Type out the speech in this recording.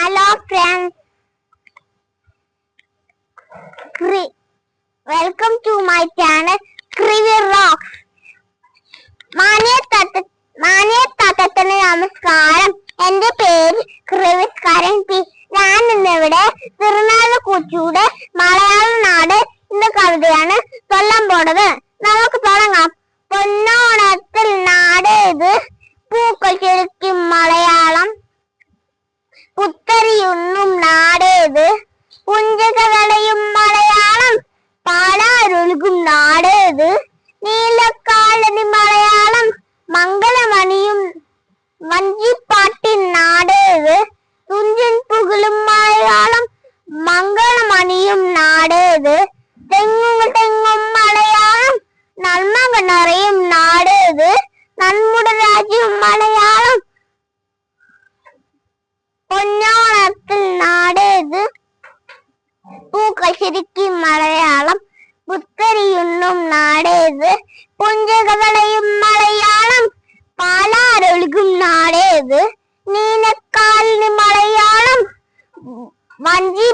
Hello friends, welcome to my channel Krivi Rocks. മാന്യത്തത്തന് നമസ്കാരം. എന്റെ പേര് ക്രിവിസ്കാരൻ പി. ഞാൻ ഇന്നിവിടെ തിരുനാൾ കുച്ചിയുടെ മലയാള നാട് എന്ന കവിതയാണ് ചൊല്ലാൻ പോണത്. നമുക്ക് തുടങ്ങാം. പൊന്നോണത്തിൽ നാടേത്, പൂക്കൾ ശരിക്കും മലയാളം, പുത്തരിയൊന്നും നാടേത്, പുഞ്ചകകളയും മലയാളം, പാലാരൊഴുകും നാടേത്, നീലക്കാലനി മലയാളം, മംഗളമണിയും വഞ്ചിപ്പാട്ടിൻ നാടേത്, തുഞ്ചൻ പുകഴും മലയാളം, മംഗളമണിയും നാടേത്, തെങ്ങും മലയാളം, നന്മകൾ നിറയും നാടേത്, നമ്മുടെ രാജ്യം മലയാളം, പൊന്നോണത്തിൽ നാടേത്, പൂക്കൾ ശരിക്കും മലയാളം, പുത്തരിയൊന്നും നാടേത്, പുഞ്ചകകളയും മലയാളം, പാലാരൊഴുകും നാടേത്, നീലക്കാലിന് മലയാളം, വഞ്ചി